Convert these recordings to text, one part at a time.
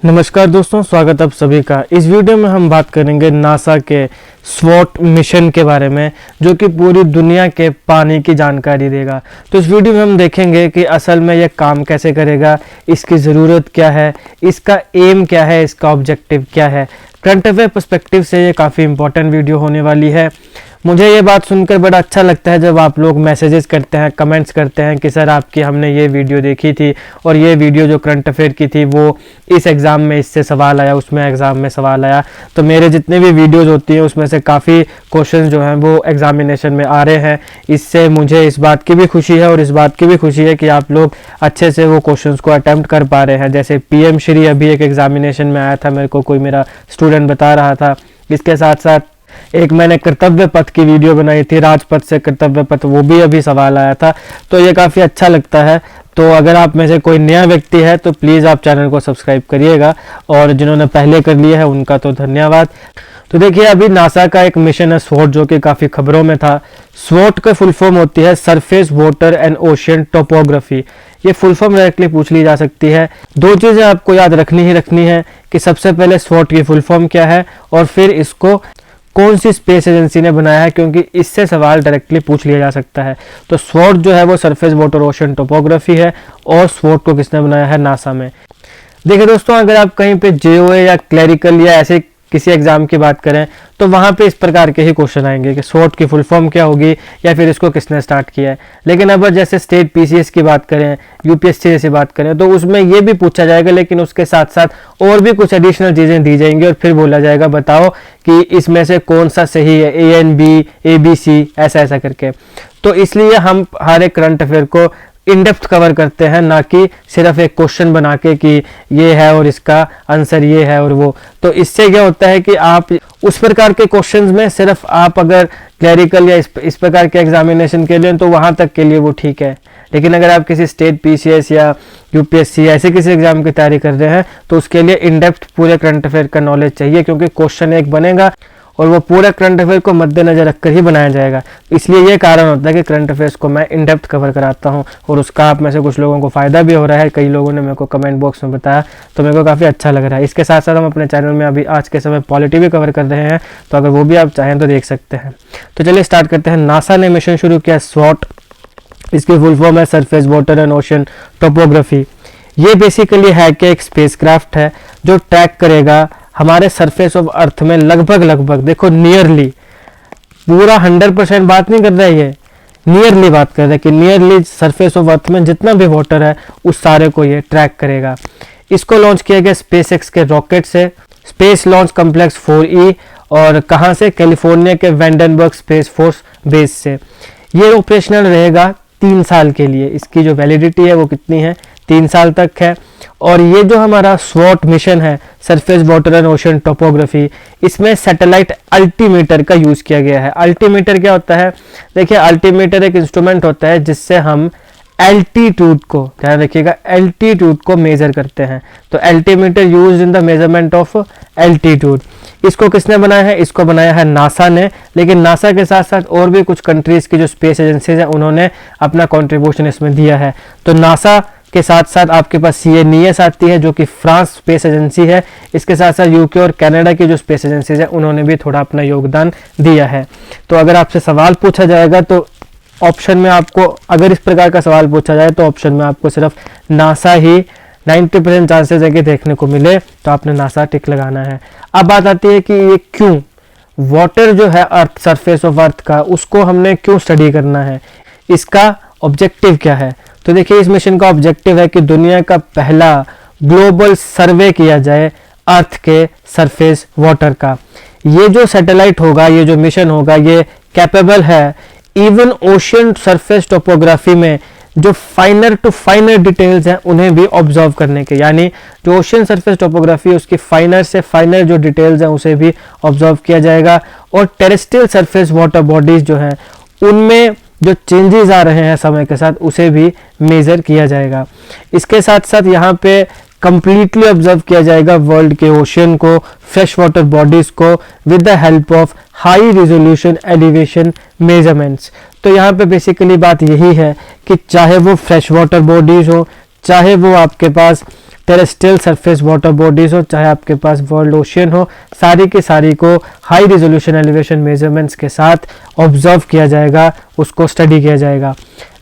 नमस्कार दोस्तों, स्वागत आप सभी का। इस वीडियो में हम बात करेंगे नासा के स्वॉट मिशन के बारे में, जो कि पूरी दुनिया के पानी की जानकारी देगा। तो इस वीडियो में हम देखेंगे कि असल में यह काम कैसे करेगा, इसकी ज़रूरत क्या है, इसका एम क्या है, इसका ऑब्जेक्टिव क्या है। करंट अफेयर पर्सपेक्टिव से ये काफ़ी इंपॉर्टेंट वीडियो होने वाली है। मुझे ये बात सुनकर बड़ा अच्छा लगता है जब आप लोग मैसेजेस करते हैं, कमेंट्स करते हैं कि सर आपकी हमने ये वीडियो देखी थी और ये वीडियो जो करंट अफेयर की थी वो इस एग्ज़ाम में इससे सवाल आया, उसमें एग्ज़ाम में सवाल आया। तो मेरे जितने भी वीडियोस होती हैं उसमें से काफ़ी क्वेश्चंस जो हैं वो एग्जामिनेशन में आ रहे हैं। इससे मुझे इस बात की भी खुशी है और इस बात की भी खुशी है कि आप लोग अच्छे से वो क्वेश्चंस को अटैम्प्ट कर पा रहे हैं। जैसे पीएम श्री अभी एक एग्जामिनेशन में आया था, मेरे को कोई मेरा स्टूडेंट बता रहा था। इसके साथ साथ एक मैंने कर्तव्य पथ की वीडियो बनाई थी, राजपथ से कर्तव्य पथ, वो भी अभी सवाल आया था। तो ये काफ़ी अच्छा लगता है। तो अगर आप में से कोई नया व्यक्ति है तो प्लीज़ आप चैनल को सब्सक्राइब करिएगा, और जिन्होंने पहले कर लिया है उनका तो धन्यवाद। तो देखिए, अभी नासा का एक मिशन है स्वॉट, जो कि काफ़ी खबरों में था। स्वॉट का फुल फॉर्म होती है surface water and ocean topography. ये फुल फॉर्म डायरेक्टली पूछ ली जा सकती है। दो चीज़ें आपको याद रखनी है कि सबसे पहले स्वॉट की फुल फॉर्म क्या है और फिर इसको कौन सी स्पेस एजेंसी ने बनाया है, क्योंकि इससे सवाल डायरेक्टली पूछ लिया जा सकता है। तो स्वॉट जो है वो सरफेस वाटर ओशन टोपोग्राफी है, और स्वॉट को किसने बनाया है? नासा में। देखिए दोस्तों, अगर आप कहीं पे जेओए या क्लरिकल या ऐसे किसी एग्जाम की बात करें तो वहाँ पे इस प्रकार के ही क्वेश्चन आएंगे कि स्वॉट की फुल फॉर्म क्या होगी या फिर इसको किसने स्टार्ट किया है। लेकिन अब जैसे स्टेट पीसीएस की बात करें, यूपीएससी जैसी बात करें, तो उसमें ये भी पूछा जाएगा, लेकिन उसके साथ साथ और भी कुछ एडिशनल चीज़ें दी जाएंगी और फिर बोला जाएगा बताओ कि इसमें से कौन सा सही है, A and B, A B C, ऐसा ऐसा करके। तो इसलिए हम हर एक करंट अफेयर को इन डेप्थ कवर करते हैं, ना कि सिर्फ एक क्वेश्चन बना के कि ये है और इसका आंसर ये है और वो। तो इससे क्या होता है कि आप उस प्रकार के क्वेश्चंस में सिर्फ आप अगर क्लरिकल या इस प्रकार के एग्जामिनेशन के लिए तो वहाँ तक के लिए वो ठीक है। लेकिन अगर आप किसी स्टेट पीसीएस या यूपीएससी ऐसे किसी एग्जाम की तैयारी कर रहे हैं तो उसके लिए इन डेप्थ पूरे करंट अफेयर का नॉलेज चाहिए, क्योंकि क्वेश्चन एक बनेगा और वो पूरा करंट अफेयर को मद्देनजर रखकर ही बनाया जाएगा। इसलिए ये कारण होता है कि करंट अफेयर्स को मैं इन डेप्थ कवर कराता हूँ, और उसका आप में से कुछ लोगों को फ़ायदा भी हो रहा है। कई लोगों ने मेरे को कमेंट बॉक्स में बताया, तो मेरे को काफ़ी अच्छा लग रहा है। इसके साथ साथ हम अपने चैनल में अभी आज के समय पॉलिटी भी कवर कर रहे हैं, तो अगर वो भी आप चाहें तो देख सकते हैं। तो चलिए स्टार्ट करते हैं। नासा ने मिशन शुरू किया स्वॉट, इसकी फुल फॉर्म है surface water and ocean topography. ये बेसिकली है कि एक स्पेसक्राफ्ट है जो ट्रैक करेगा हमारे सरफेस ऑफ अर्थ में लगभग देखो नियरली, पूरा 100% बात नहीं कर रहा है, ये नियरली बात कर रहा है कि नियरली सरफेस ऑफ अर्थ में जितना भी वाटर है उस सारे को ये ट्रैक करेगा। इसको लॉन्च किया गया स्पेसएक्स के रॉकेट से, स्पेस लॉन्च कॉम्प्लेक्स 4E, और कहाँ से? कैलिफोर्निया के वेंडनबर्ग स्पेस फोर्स बेस से। ये ऑपरेशनल रहेगा 3 साल के लिए। इसकी जो वैलिडिटी है वो कितनी है? 3 साल तक है। और ये जो हमारा स्वॉट मिशन है surface water and ocean topography, इसमें सैटेलाइट अल्टीमीटर का यूज़ किया गया है। अल्टीमीटर क्या होता है? देखिए, अल्टीमीटर एक इंस्ट्रूमेंट होता है जिससे हम एल्टीट्यूड को, ध्यान रखिएगा, एल्टीट्यूड को मेजर करते हैं। तो altimeter used in the measurement of altitude. इसको किसने बनाया है? इसको बनाया है नासा ने। लेकिन नासा के साथ साथ और भी कुछ कंट्रीज़ की जो स्पेस एजेंसीज हैं उन्होंने अपना कॉन्ट्रीब्यूशन इसमें दिया है। तो नासा के साथ साथ आपके पास CNES आती है जो कि फ्रांस स्पेस एजेंसी है। इसके साथ साथ यूके और कनाडा की जो स्पेस एजेंसीज है उन्होंने भी थोड़ा अपना योगदान दिया है। तो अगर आपसे सवाल पूछा जाएगा तो ऑप्शन में आपको, अगर इस प्रकार का सवाल पूछा जाए तो ऑप्शन में आपको सिर्फ नासा ही 90% चांसेस है कि देखने को मिले, तो आपने नासा टिक लगाना है। अब बात आती है कि ये क्यों वाटर जो है अर्थ, सरफेस ऑफ अर्थ का, उसको हमने क्यों स्टडी करना है, इसका ऑब्जेक्टिव क्या है? तो देखिए, इस मिशन का ऑब्जेक्टिव है कि दुनिया का पहला ग्लोबल सर्वे किया जाए अर्थ के सरफेस वाटर का। ये जो सैटेलाइट होगा, ये जो मिशन होगा, ये कैपेबल है इवन ओशियन सरफेस टोपोग्राफी में जो फाइनर टू फाइनर डिटेल्स हैं उन्हें भी ऑब्जर्व करने के, यानी जो ओशियन सरफेस टोपोग्राफी उसकी फाइनर से फाइनर जो डिटेल्स हैं उसे भी ऑब्जर्व किया जाएगा। और टेरेस्ट्रियल सरफेस वाटर बॉडीज जो हैं उनमें जो चेंजेस आ रहे हैं समय के साथ उसे भी मेज़र किया जाएगा। इसके साथ साथ यहाँ पे कंप्लीटली ऑब्जर्व किया जाएगा वर्ल्ड के ओशियन को, फ्रेश वाटर बॉडीज़ को, with the help of high resolution elevation measurements. तो यहाँ पे बेसिकली बात यही है कि चाहे वो फ्रेश वाटर बॉडीज़ हो, चाहे वो आपके पास टेरेस्ट्रियल सरफेस वाटर बॉडीज हो, चाहे आपके पास वर्ल्ड ओशियन हो, सारी की सारी को हाई रिजोल्यूशन एलिवेशन मेजरमेंट्स के साथ ऑब्जर्व किया जाएगा, उसको स्टडी किया जाएगा।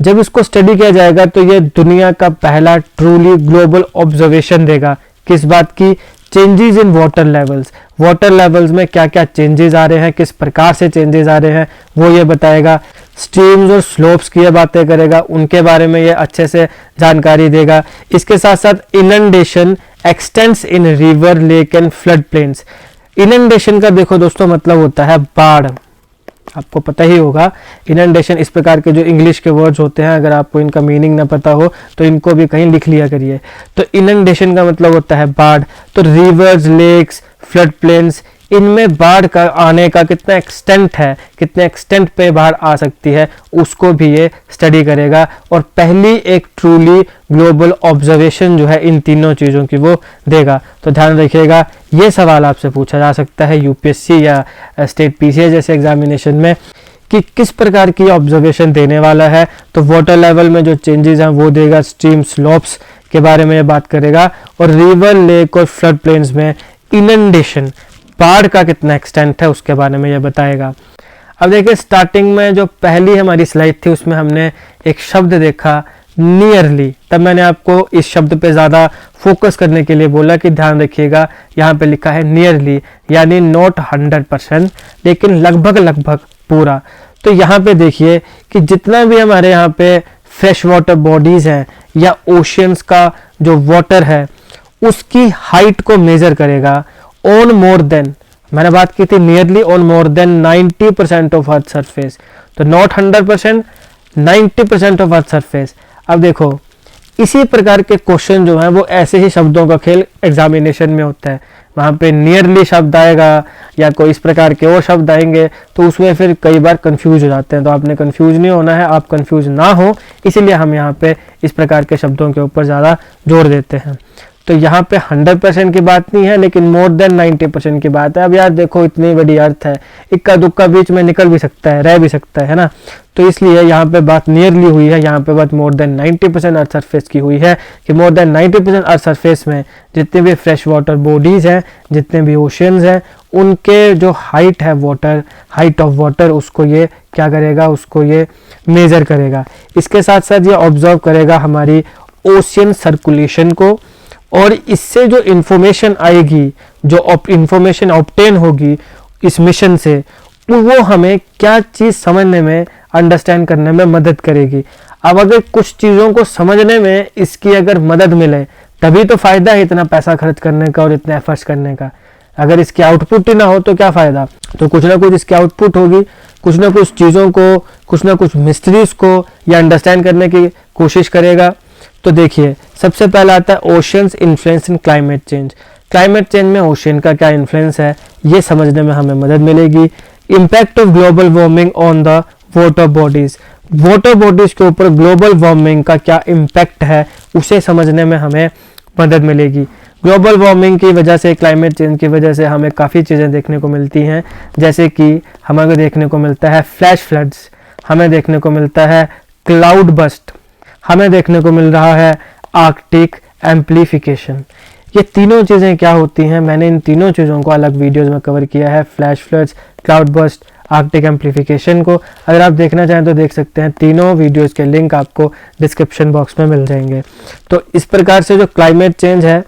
जब इसको स्टडी किया जाएगा तो ये दुनिया का पहला ट्रूली ग्लोबल ऑब्जर्वेशन देगा। किस बात की? Changes in water levels. Water levels में क्या क्या चेंजेस आ रहे हैं, किस प्रकार से चेंजेस आ रहे हैं, वो ये बताएगा। स्ट्रीम्स और स्लोप्स की ये बातें करेगा, उनके बारे में ये अच्छे से जानकारी देगा। इसके साथ साथ inundation x tends in river, lake and flood plains. Inundation का देखो दोस्तों मतलब होता है बाढ़। आपको पता ही होगा इनंडेशन, इस प्रकार के जो इंग्लिश के वर्ड्स होते हैं, अगर आपको इनका मीनिंग ना पता हो तो इनको भी कहीं लिख लिया करिए। तो इनंडेशन का मतलब होता है बाढ़। तो रिवर्स, लेक्स, फ्लड प्लेन्स, इनमें बाढ़ का आने का कितना एक्सटेंट है, कितने एक्सटेंट पे बाढ़ आ सकती है, उसको भी ये स्टडी करेगा। और पहली एक ट्रूली ग्लोबल ऑब्जर्वेशन जो है इन तीनों चीज़ों की वो देगा। तो ध्यान रखिएगा, ये सवाल आपसे पूछा जा सकता है यूपीएससी या स्टेट पीसीएस जैसे एग्जामिनेशन में कि किस प्रकार की ऑब्जर्वेशन देने वाला है। तो वाटर लेवल में जो चेंजेस हैं वो देगा, स्ट्रीम स्लोप्स के बारे में ये बात करेगा, और रिवर, लेक और फ्लड प्लेन्स में इनंडेशन, बाढ़ का कितना एक्सटेंट है, उसके बारे में ये बताएगा। अब देखिए, स्टार्टिंग में जो पहली हमारी स्लाइड थी उसमें हमने एक शब्द देखा नियरली। तब मैंने आपको इस शब्द पे ज़्यादा फोकस करने के लिए बोला कि ध्यान रखिएगा, यहाँ पे लिखा है नियरली, यानी नॉट 100%, लेकिन लगभग लगभग पूरा। तो यहाँ पे देखिए कि जितना भी हमारे यहाँ पे फ्रेश वाटर बॉडीज़ हैं या ओशियंस का जो वाटर है उसकी हाइट को मेज़र करेगा ऑन मोर देन, मैंने बात की थी nearly, on more than 90% of earth surface. तो नॉट 100%, 90% ऑफ अर्थ सरफेस। अब देखो, इसी प्रकार के क्वेश्चन जो हैं वो ऐसे ही शब्दों का खेल एग्जामिनेशन में होता है। वहाँ पे नियरली शब्द आएगा या कोई इस प्रकार के और शब्द आएंगे तो उसमें फिर कई बार कंफ्यूज हो जाते हैं। तो आपने कंफ्यूज नहीं होना है, आप कंफ्यूज ना हो, इसीलिए हम यहाँ पे इस प्रकार के शब्दों के ऊपर ज़्यादा जोर देते हैं। तो यहाँ पे 100% की बात नहीं है, लेकिन मोर देन 90% की बात है। अब यार देखो, इतनी बड़ी अर्थ है, इक्का दुक्का बीच में निकल भी सकता है, रह भी सकता है ना। तो इसलिए यहाँ पे बात नियरली हुई है, यहाँ पे बात मोर देन 90% अर्थ सरफेस की हुई है कि मोर देन 90% अर्थ सरफेस में जितने भी फ्रेश वाटर बॉडीज़ हैं, जितने भी ओशियंस हैं, उनके जो हाइट है वाटर, हाइट ऑफ वाटर, उसको ये क्या करेगा, उसको ये मेज़र करेगा। इसके साथ साथ ये ऑब्जर्व करेगा हमारी ओशियन सर्कुलेशन को, और इससे जो इन्फॉर्मेशन आएगी, जो इन्फॉर्मेशन ऑब्टेन होगी इस मिशन से, वो हमें क्या चीज़ समझने में, अंडरस्टैंड करने में मदद करेगी। अब अगर कुछ चीज़ों को समझने में इसकी अगर मदद मिले तभी तो फ़ायदा है इतना पैसा खर्च करने का और इतने एफर्ट्स करने का। अगर इसकी आउटपुट ही ना हो तो क्या फ़ायदा। तो कुछ ना कुछ इसकी आउटपुट होगी, कुछ ना कुछ चीज़ों को, कुछ ना कुछ मिस्ट्रीज़ को या अंडरस्टैंड करने की कोशिश करेगा। तो देखिए, सबसे पहला आता है ओशियंस इन्फ्लुएंस इन क्लाइमेट चेंज। क्लाइमेट चेंज में ओशियन का क्या इन्फ्लुएंस है, ये समझने में हमें मदद मिलेगी। Impact of global warming on the water bodies, water bodies के ऊपर ग्लोबल वार्मिंग का क्या इम्पैक्ट है, उसे समझने में हमें मदद मिलेगी। ग्लोबल वार्मिंग की वजह से, क्लाइमेट चेंज की वजह से हमें काफ़ी चीज़ें देखने को मिलती हैं, जैसे कि हमें देखने को मिलता है फ्लैश फ्लड्स, हमें देखने को मिलता है क्लाउड बस्ट, हमें देखने को मिल रहा है आर्कटिक एम्प्लीफिकेशन। ये तीनों चीज़ें क्या होती हैं, मैंने इन तीनों चीज़ों को अलग वीडियोस में कवर किया है, flash floods, cloud burst, Arctic amplification को। अगर आप देखना चाहें तो देख सकते हैं, तीनों वीडियोस के लिंक आपको डिस्क्रिप्शन बॉक्स में मिल जाएंगे। तो इस प्रकार से जो क्लाइमेट चेंज है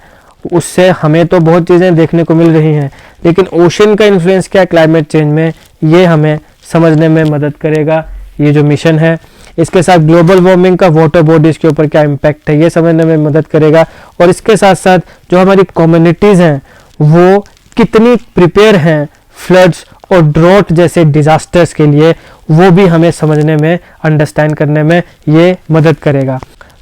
उससे हमें तो बहुत चीज़ें देखने को मिल रही हैं, लेकिन ओशन का इन्फ्लुएंस क्या है क्लाइमेट चेंज में, ये हमें समझने में मदद करेगा ये जो मिशन है। इसके साथ ग्लोबल वार्मिंग का वाटर बॉडीज़ के ऊपर क्या इम्पैक्ट है, ये समझने में मदद करेगा। और इसके साथ साथ जो हमारी कम्युनिटीज़ हैं वो कितनी प्रिपेयर हैं फ्लड्स और ड्रॉट जैसे डिज़ास्टर्स के लिए, वो भी हमें समझने में, अंडरस्टैंड करने में ये मदद करेगा।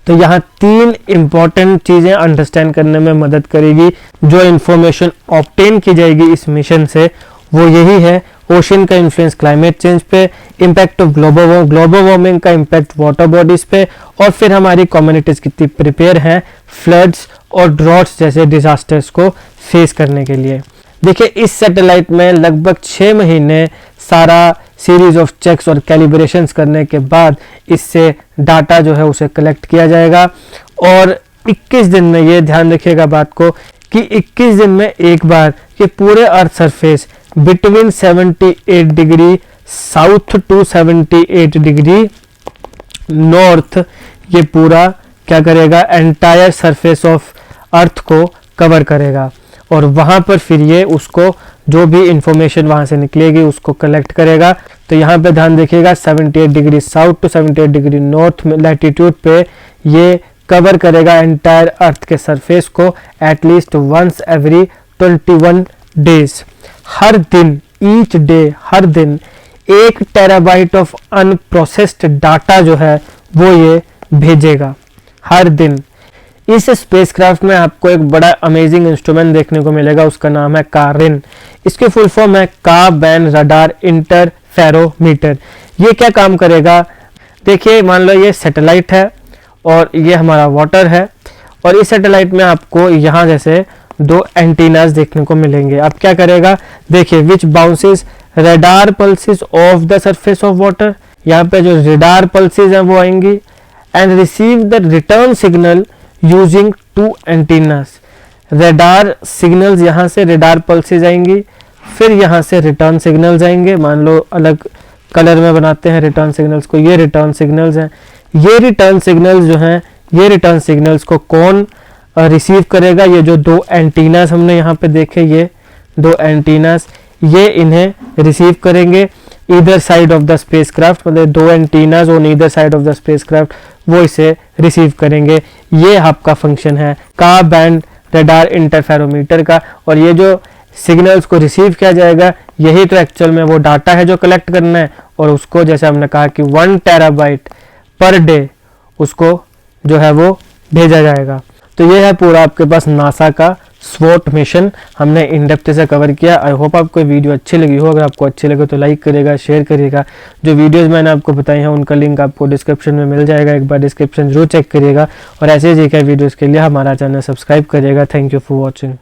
तो यहाँ 3 इम्पॉर्टेंट चीज़ें अंडरस्टैंड करने में मदद करेगी। जो इन्फॉर्मेशन ऑब्टेन की जाएगी इस मिशन से वो यही है, ओशन का इन्फ्लुएंस क्लाइमेट चेंज पे, इम्पैक्ट ऑफ ग्लोबल वार्मिंग का इम्पैक्ट वाटर बॉडीज़ पे, और फिर हमारी कम्युनिटीज़ कितनी प्रिपेयर हैं फ्लड्स और ड्रॉट्स जैसे डिज़ास्टर्स को फेस करने के लिए। देखिए, इस सैटेलाइट में लगभग 6 महीने सारा सीरीज ऑफ चेक्स और कैलिब्रेशंस करने के बाद इससे डाटा जो है उसे कलेक्ट किया जाएगा, और 21 दिन में, ये ध्यान रखिएगा बात को, कि 21 दिन में एक बार ये पूरे earth surface between 78 degree south to 78 degree north ये पूरा क्या करेगा, एंटायर सरफेस ऑफ अर्थ को कवर करेगा। और वहाँ पर फिर ये उसको जो भी इंफॉर्मेशन वहाँ से निकलेगी उसको कलेक्ट करेगा। तो यहाँ पे ध्यान देखिएगा 78 degree south to 78 degree north में लैटिट्यूड पे ये कवर करेगा एंटायर अर्थ के सरफेस को एटलीस्ट वंस एवरी 21 डेज। हर दिन, ईच डे, हर दिन 1 टेराबाइट ऑफ अनप्रोसेस्ड डाटा जो है वो ये भेजेगा हर दिन। इस स्पेसक्राफ्ट में आपको एक बड़ा अमेजिंग इंस्ट्रूमेंट देखने को मिलेगा, उसका नाम है कारिन। इसकी फुल फॉर्म है का बैन रडार इंटरफेरोमीटर। ये क्या काम करेगा, देखिए मान लो ये सैटेलाइट है और ये हमारा वाटर है, और इस सैटेलाइट में आपको यहाँ जैसे 2 एंटीनास देखने को मिलेंगे। अब क्या करेगा, देखिए which bounces radar pulses off the surface of water, यहाँ पे जो रडार पल्सेस हैं वो आएंगी and receive the return signal using 2 antennas. Radar signals यहाँ से रडार पल्सेस आएंगी, फिर यहाँ से रिटर्न सिग्नल्स आएंगे। मान लो अलग कलर में बनाते हैं रिटर्न सिग्नल्स को, ये रिटर्न सिग्नल्स हैं। ये रिटर्न सिग्नल्स जो हैं, ये रिटर्न सिग्नल्स को कौन रिसीव करेगा, ये जो 2 एंटीनास हमने यहाँ पे देखे, ये 2 एंटीनास ये इन्हें रिसीव करेंगे either side of the spacecraft, मतलब 2 antennas on either side of the spacecraft वो इसे रिसीव करेंगे। ये आपका फंक्शन है का बैंड रडार इंटरफेरोमीटर का। और ये जो सिग्नल्स को रिसीव किया जाएगा यही तो एक्चुअल में वो डाटा है जो कलेक्ट करना है, और उसको जैसे हमने कहा कि 1 टेराबाइट पर डे उसको जो है वो भेजा जाएगा। तो ये है पूरा आपके पास नासा का स्वॉट मिशन, हमने इन डेप्थ से कवर किया। आई होप आपको वीडियो अच्छी लगी हो। अगर आपको अच्छी लगे तो लाइक करिएगा, शेयर करिएगा। जो वीडियोस मैंने आपको बताई हैं उनका लिंक आपको डिस्क्रिप्शन में मिल जाएगा, एक बार डिस्क्रिप्शन जरूर चेक करिएगा। और ऐसे ही वीडियोस के लिए हमारा चैनल सब्सक्राइब करिएगा। Thank you for watching.